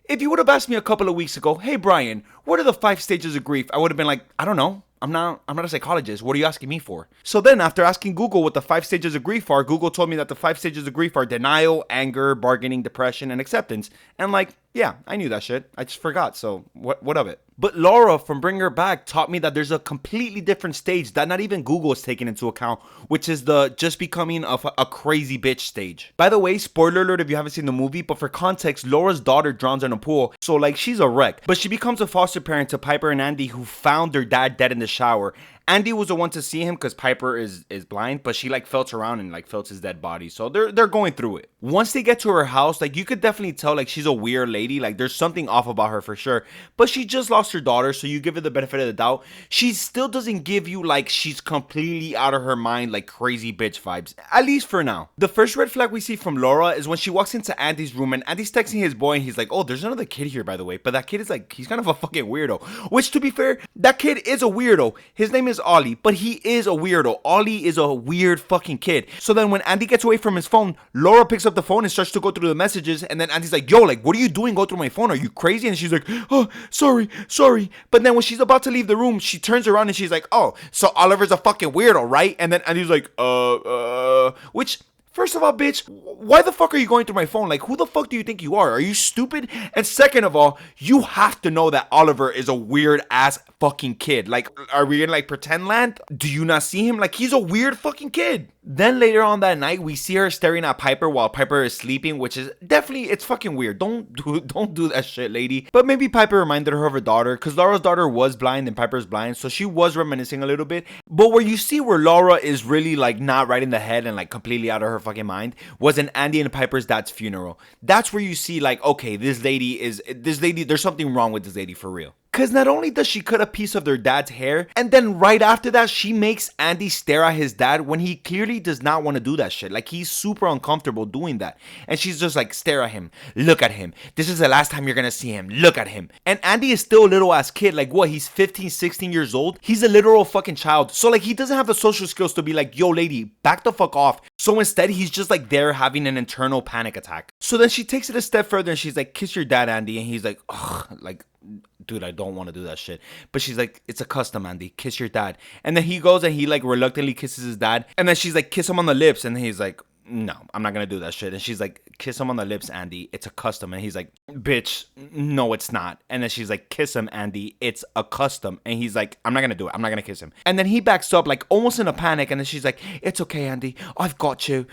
If you would have asked me a couple of weeks ago, hey Brian, what are the 5 stages of grief? I would have been like, I don't know. I'm not a psychologist. What are you asking me for? So then after asking Google what the 5 stages of grief are, Google told me that the 5 stages of grief are denial, anger, bargaining, depression, and acceptance. And like, yeah, I knew that shit. I just forgot. So what of it? But Laura from Bring Her Back taught me that there's a completely different stage that not even Google is taking into account, which is the just becoming a crazy bitch stage. By the way, spoiler alert if you haven't seen the movie, but for context, Laura's daughter drowns in a pool, so like she's a wreck. But she becomes a foster parent to Piper and Andy, who found their dad dead in the shower. Andy was the one to see him because Piper is blind, but she like felt around and like felt his dead body. So they're going through it. Once they get to her house, like you could definitely tell like she's a weird lady. Like there's something off about her for sure. But she just lost her daughter, so you give her the benefit of the doubt. She still doesn't give you like she's completely out of her mind, like crazy bitch vibes. At least for now. The first red flag we see from Laura is when she walks into Andy's room and Andy's texting his boy and he's like, oh, there's another kid here by the way. But that kid is like, he's kind of a fucking weirdo. Which to be fair, that kid is a weirdo. His name is Ollie, but he is a weirdo. Ollie is a weird fucking kid. So then when Andy gets away from his phone, Laura picks up the phone and starts to go through the messages, and then Andy's like, yo, like, what are you doing? Go through my phone. Are you crazy? And she's like, oh, sorry. But then when she's about to leave the room, she turns around and she's like, oh, so Oliver's a fucking weirdo, right? And then Andy's like, which... First of all, bitch, why the fuck are you going through my phone? Like, who the fuck do you think you are? Are you stupid? And second of all, you have to know that Oliver is a weird ass fucking kid. Like, are we in like pretend land? Do you not see him? Like, he's a weird fucking kid. Then later on that night, we see her staring at Piper while Piper is sleeping, which is definitely, it's fucking weird. Don't do that shit, lady. But maybe Piper reminded her of her daughter, because Laura's daughter was blind and Piper's blind, so she was reminiscing a little bit. But where you see where Laura is really like not right in the head and like completely out of her fucking mind was in Andy and Piper's dad's funeral. That's where you see like, okay, this lady, there's something wrong with this lady for real. Because not only does she cut a piece of their dad's hair, and then right after that, she makes Andy stare at his dad when he clearly does not want to do that shit. Like, he's super uncomfortable doing that. And she's just like, stare at him. Look at him. This is the last time you're going to see him. Look at him. And Andy is still a little ass kid. Like, what? He's 15, 16 years old? He's a literal fucking child. So, like, he doesn't have the social skills to be like, yo, lady, back the fuck off. So instead, he's just like there having an internal panic attack. So then she takes it a step further and she's like, kiss your dad, Andy. And he's like, ugh, like, dude, I don't want to do that shit. But she's like, it's a custom, Andy. Kiss your dad. And then he goes and he like reluctantly kisses his dad. And then she's like, kiss him on the lips. And he's like, no, I'm not going to do that shit. And she's like, kiss him on the lips, Andy. It's a custom. And he's like, bitch, no, it's not. And then she's like, kiss him, Andy. It's a custom. And he's like, I'm not going to do it. I'm not going to kiss him. And then he backs up like almost in a panic. And then she's like, it's okay, Andy. I've got you,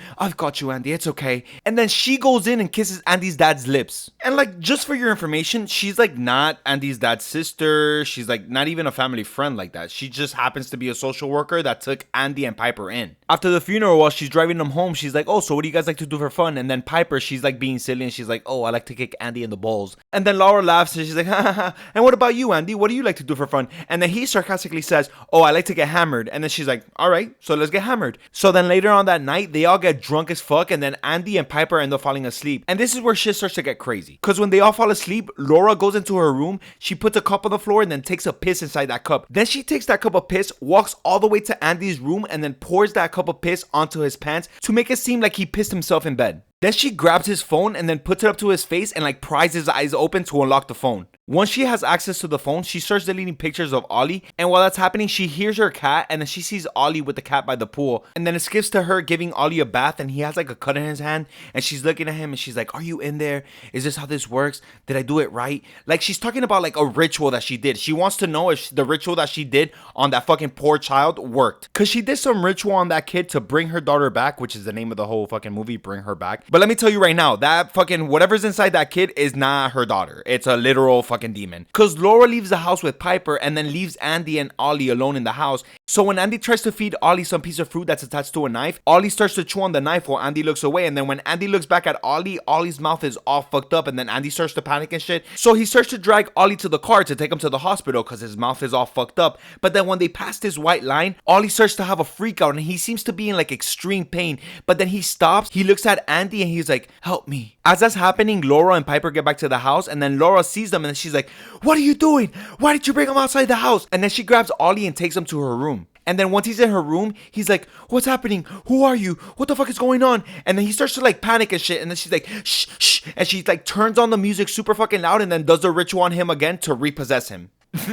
Andy. It's okay. And then she goes in and kisses Andy's dad's lips. And like, just for your information, she's like not Andy's dad's sister. She's like not even a family friend like that. She just happens to be a social worker that took Andy and Piper in. After the funeral, while she's driving them home, she's like, oh, so what do you guys like to do for fun? And then Piper, she's like being silly and she's like, oh, I like to kick Andy in the balls. And then Laura laughs and she's like, ha ha ha. And what about you, Andy? What do you like to do for fun? And then he sarcastically says, oh, I like to get hammered. And then she's like, all right, so let's get hammered. So then later on that night, they all get drunk as fuck. And then Andy and Piper end up falling asleep. And this is where shit starts to get crazy. Because when they all fall asleep, Laura goes into her room. She puts a cup on the floor and then takes a piss inside that cup. Then she takes that cup of piss, walks all the way to Andy's room and then pours that cup of piss onto his pants to make it seem like he pissed himself in bed. Then she grabs his phone and then puts it up to his face and like pries his eyes open to unlock the phone. Once she has access to the phone, she starts deleting pictures of Ollie, and while that's happening, she hears her cat, and then she sees Ollie with the cat by the pool, and then it skips to her giving Ollie a bath, and he has like a cut in his hand, and she's looking at him, and she's like, are you in there? Is this how this works? Did I do it right? Like, she's talking about like a ritual that she did. She wants to know if the ritual that she did on that fucking poor child worked, because she did some ritual on that kid to bring her daughter back, which is the name of the whole fucking movie, Bring Her Back. But let me tell you right now, that fucking whatever's inside that kid is not her daughter. It's a literal fucking demon. Because Laura leaves the house with Piper and then leaves Andy and Ollie alone in the house. So when Andy tries to feed Ollie some piece of fruit that's attached to a knife, Ollie starts to chew on the knife while Andy looks away. And then when Andy looks back at Ollie, Ollie's mouth is all fucked up, and then Andy starts to panic and shit. So he starts to drag Ollie to the car to take him to the hospital because his mouth is all fucked up. But then when they pass this white line, Ollie starts to have a freak out and he seems to be in like extreme pain. But then he stops, he looks at Andy and he's like, help me. As that's happening, Laura and Piper get back to the house, and then Laura sees them and then she's like, what are you doing? Why did you bring him outside the house? And then she grabs Ollie and takes him to her room. And then once he's in her room, he's like, what's happening? Who are you? What the fuck is going on? And then he starts to like panic and shit. And then she's like, shh, shh. And she like turns on the music super fucking loud and then does the ritual on him again to repossess him.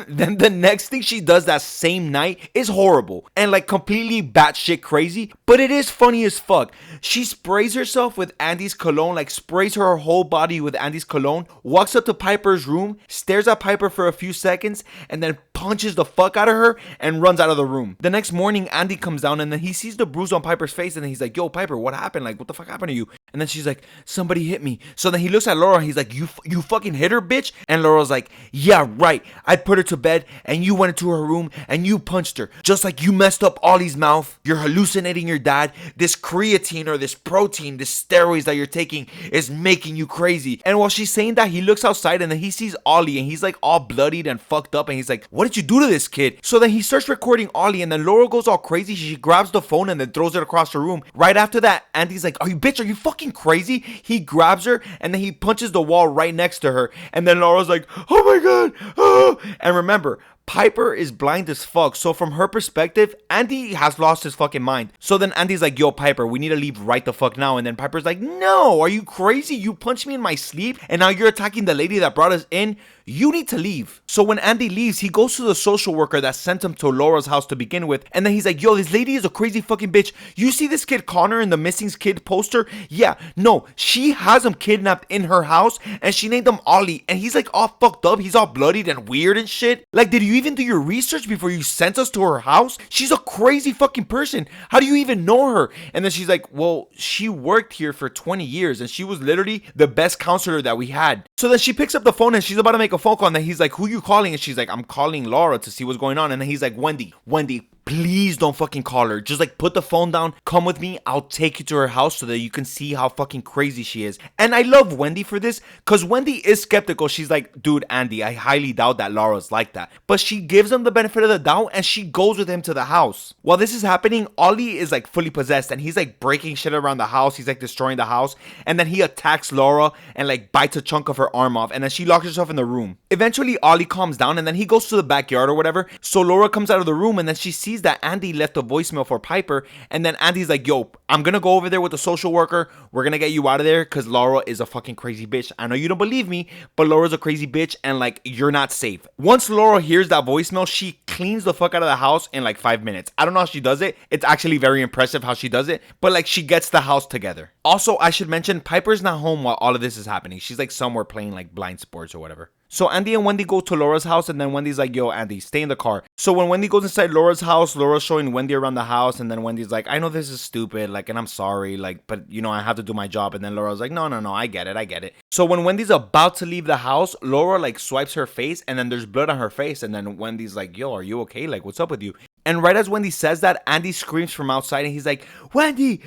Then the next thing she does that same night is horrible and like completely batshit crazy, but it is funny as fuck. She sprays herself with Andy's cologne, like sprays her whole body with Andy's cologne, walks up to Piper's room, stares at Piper for a few seconds, and then punches the fuck out of her and runs out of the room. The next morning, Andy comes down and then he sees the bruise on Piper's face and then he's like, yo, Piper, what happened? Like, what the fuck happened to you? And then she's like, somebody hit me. So then he looks at Laura and he's like, you fucking hit her, bitch? And Laura's like, yeah, right. I put her to bed and you went into her room and you punched her. Just like you messed up Ollie's mouth. You're hallucinating your dad. This creatine or this protein, this steroids that you're taking is making you crazy. And while she's saying that, he looks outside and then he sees Ollie and he's like all bloodied and fucked up and he's like, what did you do to this kid? So then he starts recording Ollie and then Laura goes all crazy. She grabs the phone and then throws it across the room. Right after that, Andy's like, are you fucking crazy? He grabs her and then he punches the wall right next to her. And then Laura's like, oh my god. Oh. And remember, Piper is blind as fuck, so from her perspective, Andy has lost his fucking mind. So then Andy's like, yo, Piper, we need to leave right the fuck now. And then Piper's like, no, are you crazy? You punched me in my sleep and now you're attacking the lady that brought us in? You need to leave. So when Andy leaves, he goes to the social worker that sent him to Laura's house to begin with. And then he's like, yo, this lady is a crazy fucking bitch. You see this kid Connor in the missing kid poster? Yeah, no, she has him kidnapped in her house and she named him Ollie. And he's like all fucked up. He's all bloodied and weird and shit. Like, did you even do your research before you sent us to her house? She's a crazy fucking person. How do you even know her? And then she's like, well, she worked here for 20 years and she was literally the best counselor that we had. So then she picks up the phone and she's about to make a phone call and then he's like, who you calling? And she's like, I'm calling Laura to see what's going on. And then he's like, Wendy, please don't fucking call her. Just like put the phone down, come with me, I'll take you to her house so that you can see how fucking crazy she is. And I love Wendy for this because Wendy is skeptical. She's like, dude, Andy, I highly doubt that Laura's like that. But she gives him the benefit of the doubt and she goes with him to the house. While this is happening, Ollie is like fully possessed and he's like breaking shit around the house. He's like destroying the house. And then he attacks Laura and like bites a chunk of her arm off. And then she locks herself in the room. Eventually, Ollie calms down and then he goes to the backyard or whatever. So Laura comes out of the room and then she sees that Andy left a voicemail for Piper. And then Andy's like, yo, I'm gonna go over there with the social worker. We're gonna get you out of there because Laura is a fucking crazy bitch. I know you don't believe me, but Laura's a crazy bitch and like you're not safe. Once Laura hears that voicemail, she cleans the fuck out of the house in like 5 minutes. I don't know how she does it. It's actually very impressive how she does it, but like she gets the house together. Also, I should mention Piper's not home while all of this is happening. She's like somewhere playing like blind sports or whatever. So Andy and Wendy go to Laura's house and then Wendy's like, yo, Andy, stay in the car. So when Wendy goes inside Laura's house, Laura's showing Wendy around the house and then Wendy's like, I know this is stupid, like, and I'm sorry, like, but you know, I have to do my job. And then Laura's like, no, I get it. So when Wendy's about to leave the house, Laura like swipes her face and then there's blood on her face. And then Wendy's like, yo, are you okay? Like, what's up with you? And right as Wendy says that, Andy screams from outside and he's like, Wendy,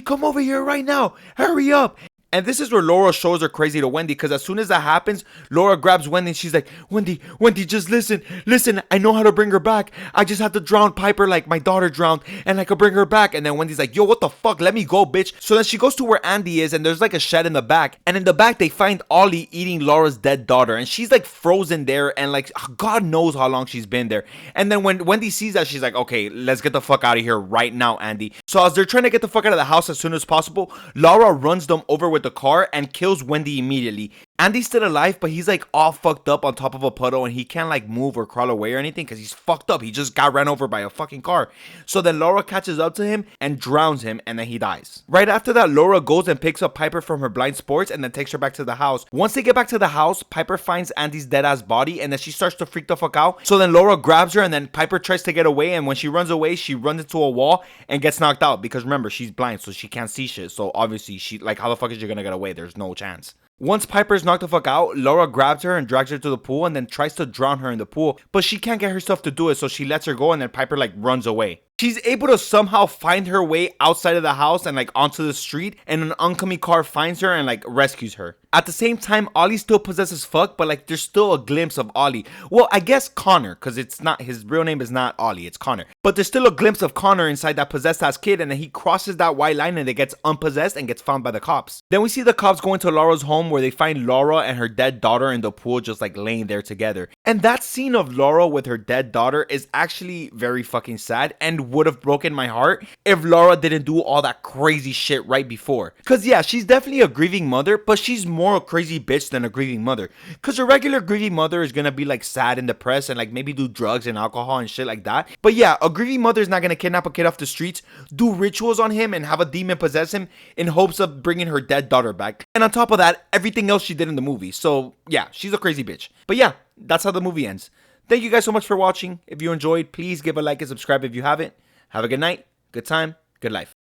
come over here right now. Hurry up. And this is where Laura shows her crazy to Wendy because as soon as that happens, Laura grabs Wendy and she's like, Wendy, just listen, I know how to bring her back. I just have to drown Piper like my daughter drowned and I could bring her back. And then Wendy's like, yo, what the fuck? Let me go, bitch. So then she goes to where Andy is and there's like a shed in the back. And in the back, they find Ollie eating Laura's dead daughter. And she's like frozen there and like, God knows how long she's been there. And then when Wendy sees that, she's like, okay, let's get the fuck out of here right now, Andy. So as they're trying to get the fuck out of the house as soon as possible, Laura runs them over with the car and kills Wendy immediately. Andy's still alive, but he's like all fucked up on top of a puddle and he can't like move or crawl away or anything because he's fucked up. He just got ran over by a fucking car. So then Laura catches up to him and drowns him and then he dies. Right after that, Laura goes and picks up Piper from her blind sports and then takes her back to the house. Once they get back to the house, Piper finds Andy's dead ass body and then she starts to freak the fuck out. So then Laura grabs her and then Piper tries to get away, and when she runs away, she runs into a wall and gets knocked out because remember, she's blind so she can't see shit. So obviously she like, how the fuck is she gonna get away? There's no chance. Once Piper's knocked the fuck out, Laura grabs her and drags her to the pool and then tries to drown her in the pool, but she can't get herself to do it, so she lets her go and then Piper like runs away. She's able to somehow find her way outside of the house and like onto the street, and an oncoming car finds her and like rescues her. At the same time, Ollie still possesses fuck, but like there's still a glimpse of Ollie. Well, I guess Connor, because it's not, his real name is not Ollie, it's Connor. But there's still a glimpse of Connor inside that possessed ass kid, and then he crosses that white line and it gets unpossessed and gets found by the cops. Then we see the cops going to Laura's home where they find Laura and her dead daughter in the pool just like laying there together. And that scene of Laura with her dead daughter is actually very fucking sad and would have broken my heart if Laura didn't do all that crazy shit right before. Cause yeah, she's definitely a grieving mother, but she's more a crazy bitch than a grieving mother. Cause a regular grieving mother is gonna be like sad and depressed and like maybe do drugs and alcohol and shit like that. But yeah, a grieving mother is not gonna kidnap a kid off the streets, do rituals on him and have a demon possess him in hopes of bringing her dead daughter back. And on top of that, everything else she did in the movie. So yeah, she's a crazy bitch. But yeah, that's how the movie ends. Thank you guys so much for watching. If you enjoyed, please give a like and subscribe if you haven't. Have a good night, good time, good life.